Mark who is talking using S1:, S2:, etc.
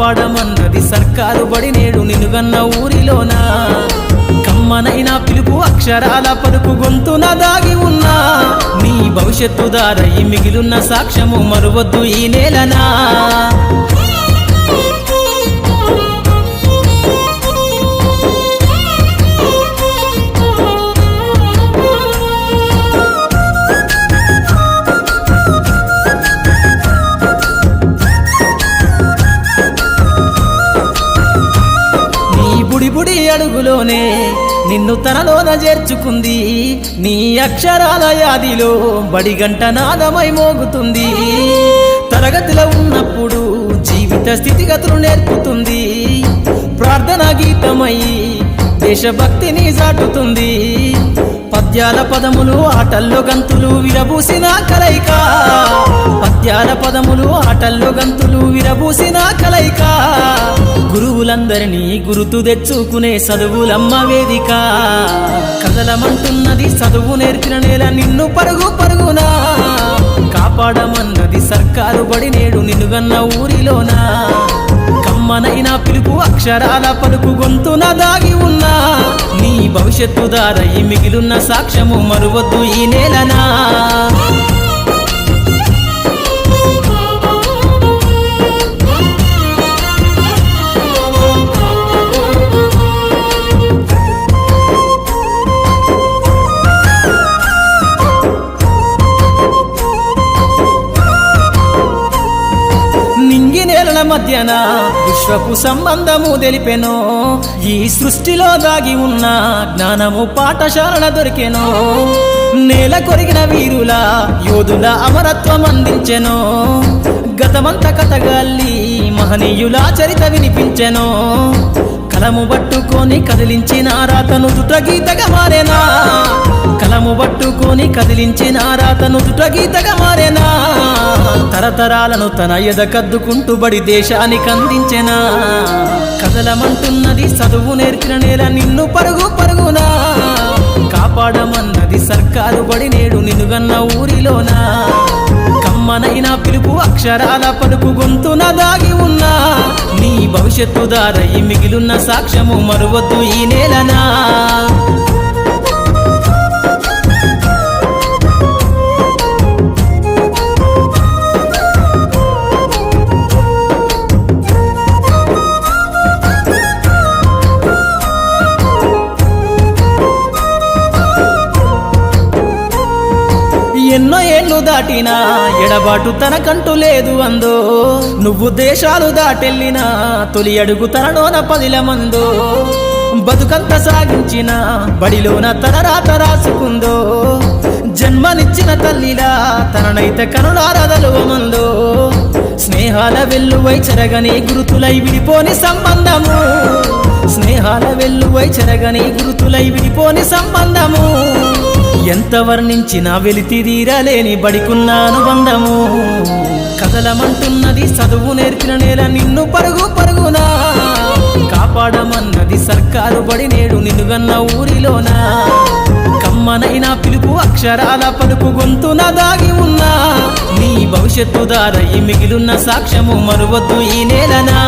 S1: కాపాడమన్నది సర్కారు బడి నేడు నినుగన్న ఊరిలోనా కమ్మనైన పిలుపు అక్షరాల పలుకు గొంతున దాగి ఉన్నా నీ భవిష్యత్తు దారయి మిగిలున్న సాక్ష్యము మరువద్దు ఈ నేలనా బుడి అడుగులోనే నిన్ను తనలోన చేర్చుకుంది నీ అక్షరాల యాదిలో బడిగంట నాదమై మోగుతుంది తరగతిలో ఉన్నప్పుడు జీవిత స్థితిగతులు నేర్పుతుంది ప్రార్థన గీతమై దేశభక్తిని చాటుతుంది పద్యాల పదములు ఆటల్లో గంతులు విరబూసిన కలయిక పద్యాల పదములు ఆటల్లో గంతులు విరబూసిన కలయిక గురువులందరినీ గురుతు తెచ్చుకునే చదువులమ్మ వేదిక కదలమంటున్నది చదువు నేర్పిన నేల నిన్ను పరుగు పరుగునా కాపాడమన్నది సర్కారు బడి నేడు నినుగన్న ఊరిలోనా కమ్మనైన పిలుపు అక్షరాల పలుకు గొంతున దాగి ఉన్నా నీ భవిష్యత్తు దారయి మిగిలున్న సాక్ష్యము మరువద్దు ఈ నేలనా నేలల మధ్యన విశ్వపు సంబంధము తెలిపెనో ఈ సృష్టిలో దాగి ఉన్న జ్ఞానము పాఠశాలల దొరికెనో నేల కొరిగిన వీరుల యోధుల అమరత్వం అందించెనో గతమంత కథగాల్లి మహనీయుల చరిత వినిపించెనో కలము పట్టుకొని కదిలించిన రాతను దుట గీతగా మారేనా కలము పట్టుకొని కదిలించిన రాతను దుట గీతగా మారేనా తరతరాలను తన ఎదకద్దుకుంటూ బడి దేశానికి అందించెనా కదలమంటున్నది చదువు నేర్పిన నేల నిన్ను పరుగు పరుగునా కాపాడమన్నది సర్కారు బడి నేడు నినుగన్న ఊరిలోనా కమ్మనైన పిలుపు అక్షరాల పలుకు గొంతున దాగి ఉన్నా నీ భవిష్యత్తు దారయి మిగిలున్న సాక్ష్యము మరువద్దు ఈ నేలనా ఎన్నో ఏళ్ళు దాటినా ఎడబాటు తనకంటూ లేదు అందో నువ్వు దేశాలు దాటెళ్ళినా తొలి అడుగు తనలోన 10 మందో బతుకంత సాగించిన బడిలోన తన రాత రాసుకుందో జన్మనిచ్చిన తల్లిలా తననైతే కనులారదలువమందో స్నేహాల వెల్లువై చెరగని గురుతులై విడిపోని సంబంధము స్నేహాల వెల్లువై చెరగని గురుతులై విడిపోని సంబంధము ఎంత వర్ణించినా వెలితిరీరలేని బడికున్న అనుబంధము కదలమంటున్నది చదువు నేర్పిన నేల నిన్ను పరుగు పరుగునా కాపాడమన్నది సర్కారు బడి నేడు నినుగన్న ఊరిలోనా కమ్మనైన పిలుపు అక్షరాల పలుకు గొంతున దాగి ఉన్నా నీ భవిష్యత్తు దారయి మిగిలున్న సాక్ష్యము మరువద్దు ఈ నేలనా